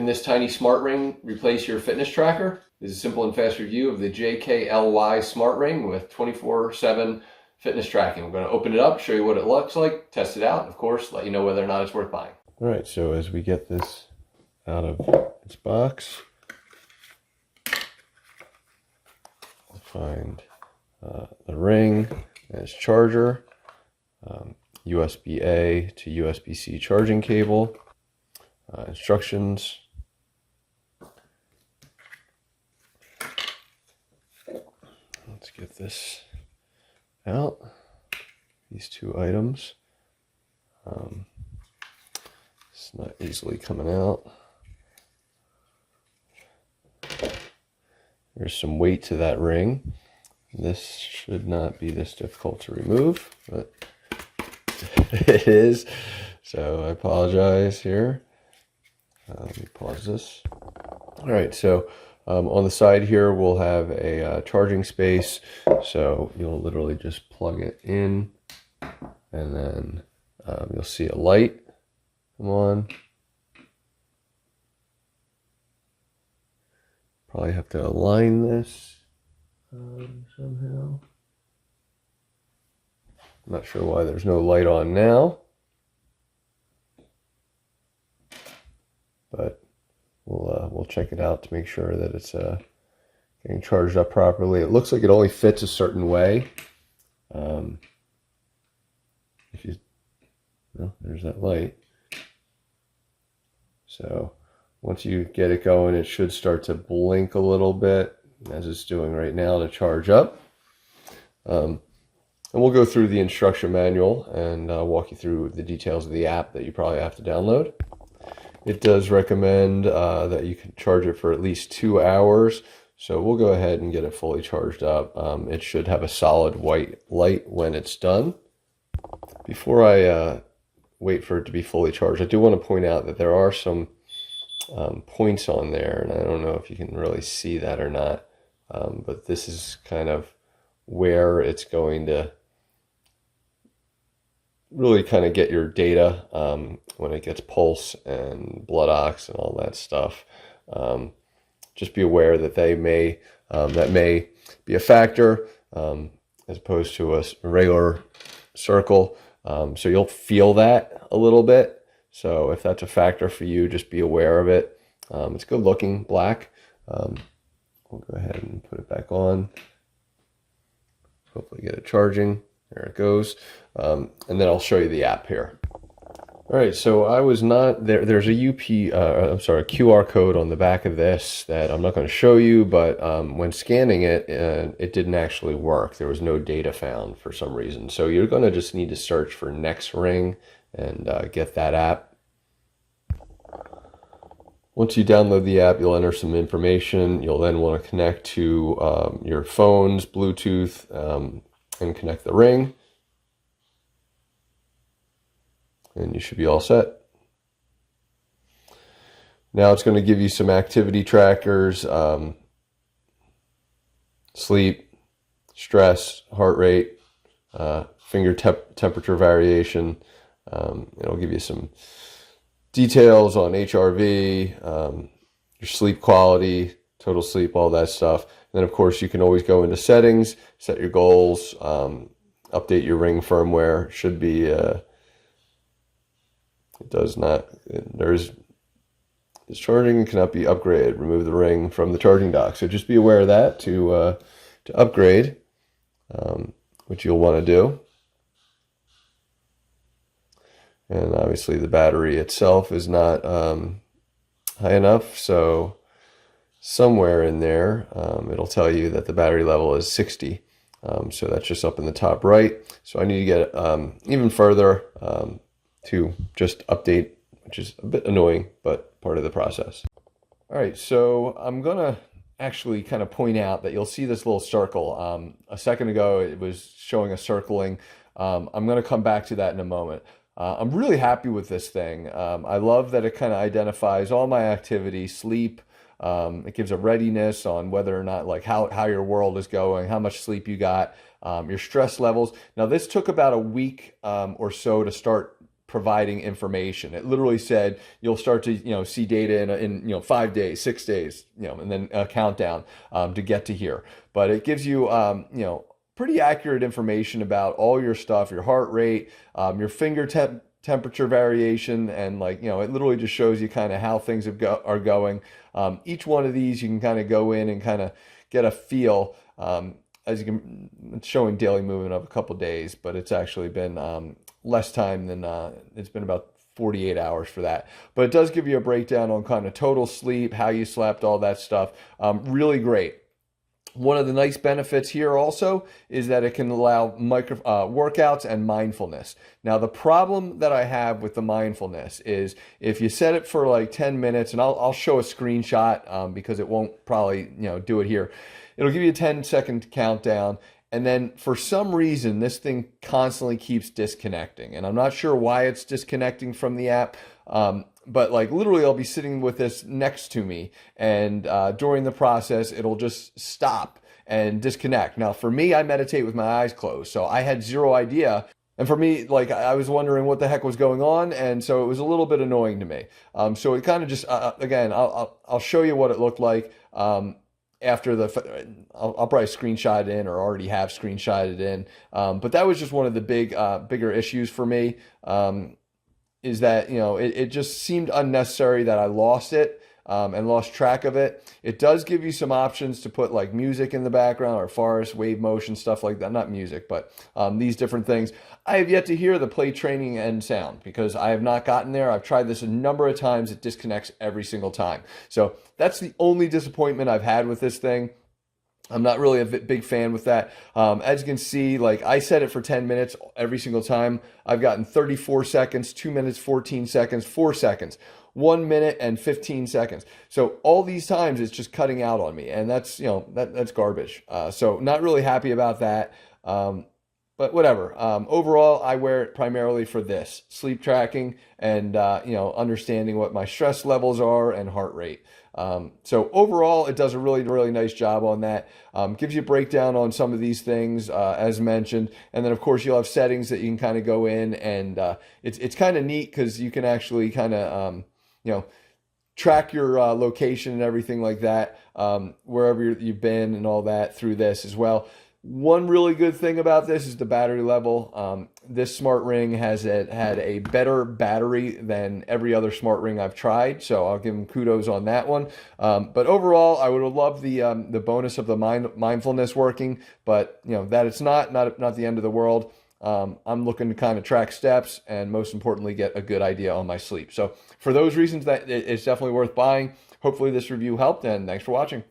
Can this tiny smart ring replace your fitness tracker? This is a simple and fast review of the JKLY Smart Ring with 24/7 fitness tracking. We're going to open it up, show you what it looks like, test it out, and of course, let you know whether or not it's worth buying. All right, so as we get this out of its box, we'll find the ring and its charger, USB-A to USB-C charging cable, instructions, let's get this out, these two items. It's not easily coming out. There's some weight to that ring. This should not be this difficult to remove, but it is. So I apologize here. Let me pause this. All right, so on the side here, we'll have a charging space. So you'll literally just plug it in, and then you'll see a light come on. Probably have to align this somehow. I'm not sure why there's no light on now, but we'll check it out to make sure that it's getting charged up properly. It looks like it only fits a certain way. If you, well, there's that light. So once you get it going, it should start to blink a little bit, as it's doing right now, to charge up. And we'll go through the instruction manual and walk you through the details of the app that you probably have to download. It does recommend that you can charge it for at least 2 hours. So we'll go ahead and get it fully charged up. It should have a solid white light when it's done. Before I wait for it to be fully charged, I do want to point out that there are some points on there, and I don't know if you can really see that or not, but this is kind of where it's going to really kind of get your data when it gets pulse and blood ox and all that stuff. Just be aware that that may be a factor as opposed to a regular circle. So you'll feel that a little bit. So if that's a factor for you, just be aware of it. It's good looking, black. We'll go ahead and put it back on. Hopefully get it charging. There it goes. And then I'll show you the app here. All right, so I was not there. There's a QR code on the back of this that I'm not going to show you, but when scanning it, it didn't actually work. There was no data found for some reason. So you're going to just need to search for Next Ring and get that app. Once you download the app, you'll enter some information. You'll then want to connect to your phone's Bluetooth and connect the ring. And you should be all set. Now it's going to give you some activity trackers, sleep, stress, heart rate, finger temperature variation. It'll give you some details on HRV, your sleep quality, total sleep, all that stuff. And then of course you can always go into settings, set your goals, update your ring firmware. Should be it does not, there's this charging cannot be upgraded. Remove the ring from the charging dock. So just be aware of that to upgrade, which you'll want to do. And obviously the battery itself is not high enough, so somewhere in there it'll tell you that the battery level is 60. So that's just up in the top right. So I need to get even further to just update, which is a bit annoying, but part of the process. All right, so I'm gonna actually kind of point out that you'll see this little circle. A second ago, it was showing a circling. I'm gonna come back to that in a moment. I'm really happy with this thing. I love that it kind of identifies all my activity, sleep. It gives a readiness on whether or not, like how your world is going, how much sleep you got, your stress levels. Now this took about a week or so to start providing information. It literally said you'll start to see data in 5 days, 6 days, and then a countdown to get to here. But it gives you pretty accurate information about all your stuff, your heart rate, your temperature variation, and it literally just shows you kind of how things are going. Each one of these you can kind of go in and kind of get a feel. As you can, it's showing daily movement of a couple days, but it's actually been less time than it's been about 48 hours for that. But it does give you a breakdown on kind of total sleep, how you slept, all that stuff. Really great. One of the nice benefits here also is that it can allow workouts and mindfulness. Now, the problem that I have with the mindfulness is if you set it for like 10 minutes, and I'll show a screenshot because it won't probably do it here. It'll give you a 10-second countdown, and then for some reason, this thing constantly keeps disconnecting, and I'm not sure why it's disconnecting from the app. But literally I'll be sitting with this next to me, and during the process, it'll just stop and disconnect. Now, for me, I meditate with my eyes closed, so I had zero idea. And for me, I was wondering what the heck was going on, and so it was a little bit annoying to me. So it kind of just, again, I'll show you what it looked like after I'll probably screenshot it in, or already have screenshotted it in. But that was just one of the bigger issues for me. Is that it just seemed unnecessary that I lost it and lost track of it. It does give you some options to put music in the background, or forest, wave motion, stuff like that. Not music, but these different things. I have yet to hear the play training end sound because I have not gotten there. I've tried this a number of times. It disconnects every single time. So that's the only disappointment I've had with this thing. I'm not really a big fan with that. As you can see, I set it for 10 minutes every single time. I've gotten 34 seconds, 2 minutes, 14 seconds, 4 seconds, 1 minute and 15 seconds. So all these times it's just cutting out on me, and that's, that's garbage. So not really happy about that. But whatever. Overall, I wear it primarily for this sleep tracking and, understanding what my stress levels are and heart rate. So overall, it does a really, really nice job on that. Gives you a breakdown on some of these things, as mentioned. And then, of course, you'll have settings that you can kind of go in, and it's kind of neat because you can actually kind of, track your location and everything like that, wherever you've been and all that through this as well. One really good thing about this is the battery level. This smart ring has had a better battery than every other smart ring I've tried, so I'll give them kudos on that one. But overall, I would have loved the bonus of the mindfulness working, but that it's not the end of the world. I'm looking to kind of track steps and, most importantly, get a good idea on my sleep. So for those reasons, that it's definitely worth buying. Hopefully this review helped, and thanks for watching.